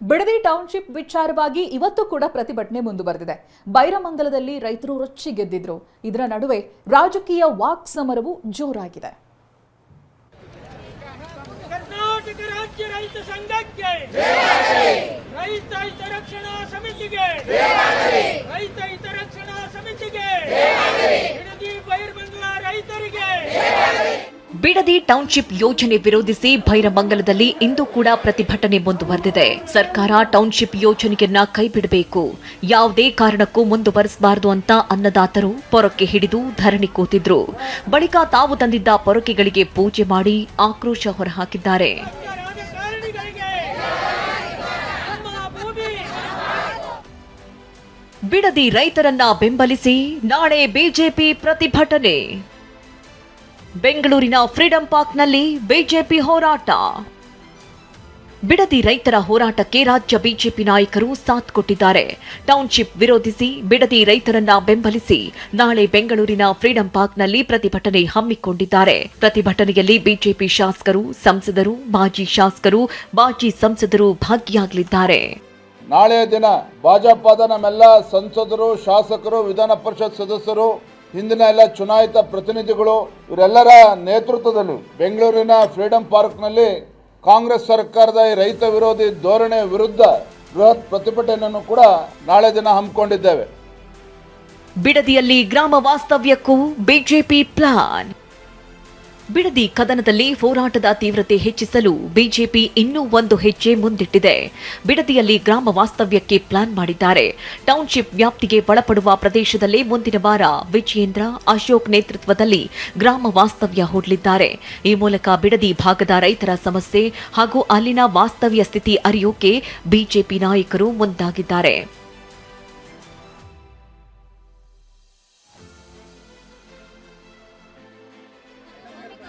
Bidadi township ವಿಚಾರವಾಗಿ ಇವತ್ತು ಕೂಡ ಪ್ರತಿಭಟನೆ ಮುಂದುವರೆದಿದೆ. ಬೈರಮಂಗಲದಲ್ಲಿ ರೈತರು ರೊಚ್ಚಿಗೆದ್ದಿದ್ರು. ಇದರ ನಡುವೆ ರಾಜಕೀಯ ವಾಕ್ ಸಮರವು ಜೋರಾಗಿದೆ. ಕರ್ನಾಟಕ ರಾಜ್ಯ ರೈತ ಸಂಘಕ್ಕೆ ರೈತ ಹಿತರಕ್ಷಣಾ ಸಮಿತಿಗೆ ರೈತ ಹಿತರಕ್ಷಣಾ ಸಮಿತಿಗೆ ಬಿಡದಿ ಬೈರಮಂಗಲ ರೈತರಿಗೆ ಬಿಡದಿ ಟೌನ್ಶಿಪ್ ಯೋಜನೆ ವಿರೋಧಿಸಿ ಬೈರಮಂಗಲದಲ್ಲಿ ಇಂದು ಕೂಡ ಪ್ರತಿಭಟನೆ ಮುಂದುವರೆದಿದೆ. ಸರ್ಕಾರ ಟೌನ್ಶಿಪ್ ಯೋಜನೆಯನ್ನ ಕೈಬಿಡಬೇಕು, ಯಾವುದೇ ಕಾರಣಕ್ಕೂ ಮುಂದುವರಿಸಬಾರದು ಅಂತ ಅನ್ನದಾತರು ಪೊರಕೆ ಹಿಡಿದು ಧರಣಿ ಕೂತಿದ್ರು. ಬಳಿಕ ತಾವು ತಂದಿದ್ದ ಪೊರಕೆಗಳಿಗೆ ಪೂಜೆ ಮಾಡಿ ಆಕ್ರೋಶ ಹೊರಹಾಕಿದ್ದಾರೆ. ಬಿಡದಿ ರೈತರನ್ನ ಬೆಂಬಲಿಸಿ ನಾಳೆ ಬಿಜೆಪಿ ಪ್ರತಿಭಟನೆ. ಬೆಂಗಳೂರಿನ ಫ್ರೀಡಂ ಪಾರ್ಕ್ನಲ್ಲಿ ಬಿಜೆಪಿ ಹೋರಾಟ. ಬಿಡದಿ ರೈತರ ಹೋರಾಟಕ್ಕೆ ರಾಜ್ಯ ಬಿಜೆಪಿ ನಾಯಕರು ಸಾಥ್ ಕೊಟ್ಟಿದ್ದಾರೆ. ಟೌನ್ಶಿಪ್ ವಿರೋಧಿಸಿ ಬಿಡದಿ ರೈತರನ್ನ ಬೆಂಬಲಿಸಿ ನಾಳೆ ಬೆಂಗಳೂರಿನ ಫ್ರೀಡಂ ಪಾರ್ಕ್ನಲ್ಲಿ ಪ್ರತಿಭಟನೆ ಹಮ್ಮಿಕೊಂಡಿದ್ದಾರೆ. ಪ್ರತಿಭಟನೆಯಲ್ಲಿ ಬಿಜೆಪಿ ಶಾಸಕರು, ಸಂಸದರು, ಮಾಜಿ ಶಾಸಕರು, ಮಾಜಿ ಸಂಸದರು ಭಾಗಿಯಾಗಲಿದ್ದಾರೆ. ನಾಳೆಯ ದಿನ ಭಾಜಪದ ನಮ್ಮೆಲ್ಲ ಸಂಸದರು, ಶಾಸಕರು, ವಿಧಾನ ಪರಿಷತ್ ಸದಸ್ಯರು, ಹಿಂದಿನ ಎಲ್ಲ ಚುನಾಯಿತ ಪ್ರತಿನಿಧಿಗಳು ಇವರೆಲ್ಲರ ನೇತೃತ್ವದಲ್ಲಿ ಬೆಂಗಳೂರಿನ ಫ್ರೀಡಂ ಪಾರ್ಕ್ನಲ್ಲಿ ಕಾಂಗ್ರೆಸ್ ಸರ್ಕಾರದ ರೈತ ವಿರೋಧಿ ಧೋರಣೆ ವಿರುದ್ಧ ಬೃಹತ್ ಪ್ರತಿಭಟನೆಯನ್ನು ಕೂಡ ನಾಳೆ ದಿನ ಹಮ್ಮಿಕೊಂಡಿದ್ದೇವೆ. ಬಿಡದಿಯಲ್ಲಿ ಗ್ರಾಮ ವಾಸ್ತವ್ಯಕ್ಕೂ ಬಿಜೆಪಿ ಪ್ಲಾನ್. ಬಿಡದಿ ಕದನದಲ್ಲಿ ಹೋರಾಟದ ತೀವ್ರತೆ ಹೆಚ್ಚಿಸಲು ಬಿಜೆಪಿ ಇನ್ನೂ ಒಂದು ಹೆಜ್ಜೆ ಮುಂದಿಟ್ಟಿದೆ. ಬಿಡದಿಯಲ್ಲಿ ಗ್ರಾಮ ವಾಸ್ತವ್ಯಕ್ಕೆ ಪ್ಲಾನ್ ಮಾಡಿದ್ದಾರೆ. ಟೌನ್ಶಿಪ್ ವ್ಯಾಪ್ತಿಗೆ ಒಳಪಡುವ ಪ್ರದೇಶದಲ್ಲಿ ಮುಂದಿನ ವಾರ ವಿಜಯೇಂದ್ರ, ಅಶೋಕ್ ನೇತೃತ್ವದಲ್ಲಿ ಗ್ರಾಮ ವಾಸ್ತವ್ಯ ಹೂಡಲಿದ್ದಾರೆ. ಈ ಮೂಲಕ ಬಿಡದಿ ಭಾಗದ ರೈತರ ಸಮಸ್ಯೆ ಹಾಗೂ ಅಲ್ಲಿನ ವಾಸ್ತವ್ಯ ಸ್ಥಿತಿ ಅರಿಯೋಕೆ ಬಿಜೆಪಿ ನಾಯಕರು ಮುಂದಾಗಿದ್ದಾರೆ.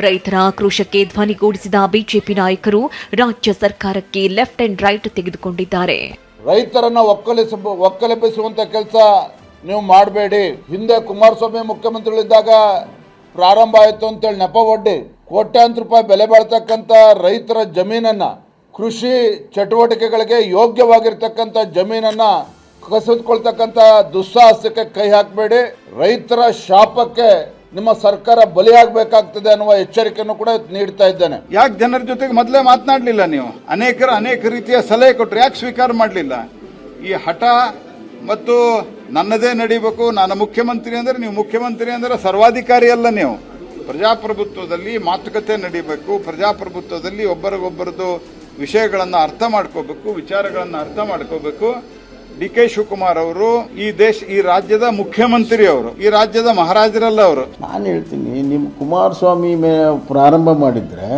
ರೈತರ ಆಕ್ರೋಶಕ್ಕೆ ಧ್ವನಿಗೂಡಿಸಿದ ಬಿಜೆಪಿ ನಾಯಕರು ರಾಜ್ಯ ಸರ್ಕಾರಕ್ಕೆ ಲೆಫ್ಟ್ ಅಂಡ್ ರೈಟ್ ತೆಗೆದುಕೊಂಡಿದ್ದಾರೆ. ರೈತರನ್ನ ಒಕ್ಕಲೆಬ್ಬಿಸುವಂತ ಕೆಲಸ ನೀವು ಮಾಡಬೇಡಿ. ಹಿಂದೆ ಕುಮಾರಸ್ವಾಮಿ ಮುಖ್ಯಮಂತ್ರಿಗಳಿದ್ದಾಗ ಪ್ರಾರಂಭ ಆಯಿತು ಅಂತೇಳಿ ನೆಪ ಒಡ್ಡಿ ಕೋಟ್ಯಾಂತರ ರೂಪಾಯಿ ಬೆಲೆ ಬಾಳ್ತಕ್ಕಂಥ ರೈತರ ಜಮೀನನ್ನ, ಕೃಷಿ ಚಟುವಟಿಕೆಗಳಿಗೆ ಯೋಗ್ಯವಾಗಿರ್ತಕ್ಕಂಥ ಜಮೀನನ್ನ ಕಸಿದುಕೊಳ್ತಕ್ಕಂಥ ದುಸ್ಸಾಹಸಕ್ಕೆ ಕೈ ಹಾಕಬೇಡಿ. ರೈತರ ಶಾಪಕ್ಕೆ ನಿಮ್ಮ ಸರ್ಕಾರ ಬಲಿಯಾಗಬೇಕಾಗ್ತದೆ ಅನ್ನುವ ಎಚ್ಚರಿಕೆಯನ್ನು ಕೂಡ ನೀಡ್ತಾ ಇದ್ದೇನೆ. ಯಾಕೆ ಜನರ ಜೊತೆಗೆ ಮೊದಲೇ ಮಾತನಾಡಲಿಲ್ಲ? ನೀವು ಅನೇಕ ರೀತಿಯ ಸಲಹೆ ಕೊಟ್ಟರೆ ಯಾಕೆ ಸ್ವೀಕಾರ ಮಾಡಲಿಲ್ಲ? ಈ ಹಠ ಮತ್ತು ನನ್ನದೇ ನಡಿಬೇಕು, ನಾನು ಮುಖ್ಯಮಂತ್ರಿ ಅಂದರೆ ನೀವು ಮುಖ್ಯಮಂತ್ರಿ ಅಂದರೆ ಸರ್ವಾಧಿಕಾರಿ ಅಲ್ಲ. ನೀವು ಪ್ರಜಾಪ್ರಭುತ್ವದಲ್ಲಿ ಮಾತುಕತೆ ನಡಿಬೇಕು. ಪ್ರಜಾಪ್ರಭುತ್ವದಲ್ಲಿ ಒಬ್ಬರಿಗೊಬ್ಬರದು ವಿಷಯಗಳನ್ನು ಅರ್ಥ ಮಾಡ್ಕೋಬೇಕು, ವಿಚಾರಗಳನ್ನು ಅರ್ಥ ಮಾಡ್ಕೋಬೇಕು. ಡಿ ಕೆ ಶಿವಕುಮಾರ್ ಅವರು ಈ ರಾಜ್ಯದ ಮುಖ್ಯಮಂತ್ರಿ, ಅವರು ಈ ರಾಜ್ಯದ ಮಹಾರಾಜರಲ್ಲ. ಅವರು ನಾನು ಹೇಳ್ತೀನಿ, ನಿಮ್ಮ ಕುಮಾರಸ್ವಾಮಿ ಮೇಲೆ ಪ್ರಾರಂಭ ಮಾಡಿದ್ರೆ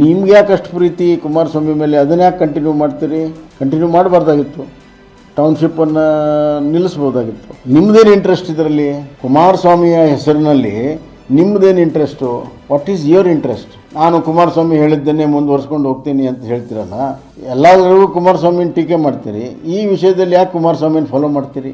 ನಿಮ್ಗೆ ಯಾಕಷ್ಟು ಪ್ರೀತಿ ಕುಮಾರಸ್ವಾಮಿ ಮೇಲೆ, ಅದನ್ನ ಯಾಕೆ ಕಂಟಿನ್ಯೂ ಮಾಡ್ತೀರಿ? ಕಂಟಿನ್ಯೂ ಮಾಡಬಾರ್ದಾಗಿತ್ತು, ಟೌನ್ಶಿಪ್ಪನ್ನು ನಿಲ್ಲಿಸ್ಬೋದಾಗಿತ್ತು. ನಿಮ್ಮದೇನು ಇಂಟ್ರೆಸ್ಟ್ ಇದರಲ್ಲಿ? ಕುಮಾರಸ್ವಾಮಿಯ ಹೆಸರಿನಲ್ಲಿ ನಿಮ್ಮದೇನು interest? What is your interest? ನಾನು ಕುಮಾರಸ್ವಾಮಿ ಹೇಳಿದ್ದನ್ನೇ ಮುಂದುವರ್ಸ್ಕೊಂಡು ಹೋಗ್ತೀನಿ ಅಂತ ಹೇಳ್ತೀರಲ್ಲ, ಎಲ್ಲರಿಗೂ ಕುಮಾರಸ್ವಾಮಿನ ಟೀಕೆ ಮಾಡ್ತೀರಿ. ಈ ವಿಷಯದಲ್ಲಿ ಯಾಕೆ ಕುಮಾರಸ್ವಾಮಿನ ಫಾಲೋ ಮಾಡ್ತೀರಿ?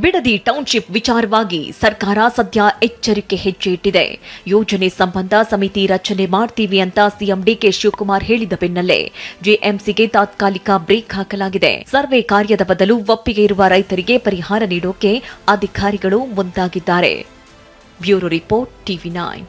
ಬಿಡದಿ ಟೌನ್ಶಿಪ್ ವಿಚಾರವಾಗಿ ಸರ್ಕಾರ ಸದ್ಯ ಎಚ್ಚರಿಕೆ ಹೆಜ್ಜೆ ಇಟ್ಟಿದೆ. ಯೋಜನೆ ಸಂಬಂಧ ಸಮಿತಿ ರಚನೆ ಮಾಡ್ತೀವಿ ಅಂತ ಸಿಎಂ ಡಿಕೆ ಶಿವಕುಮಾರ್ ಹೇಳಿದ ಬೆನ್ನಲ್ಲೇ ಜೆಎಂಸಿಗೆ ತಾತ್ಕಾಲಿಕ ಬ್ರೇಕ್ ಹಾಕಲಾಗಿದೆ. ಸರ್ವೆ ಕಾರ್ಯದ ಬದಲು ಒಪ್ಪಿಗೆ ಇರುವ ರೈತರಿಗೆ ಪರಿಹಾರ ನೀಡೋಕೆ ಅಧಿಕಾರಿಗಳು ಮುಂದಾಗಿದ್ದಾರೆ. Bureau report, TV9.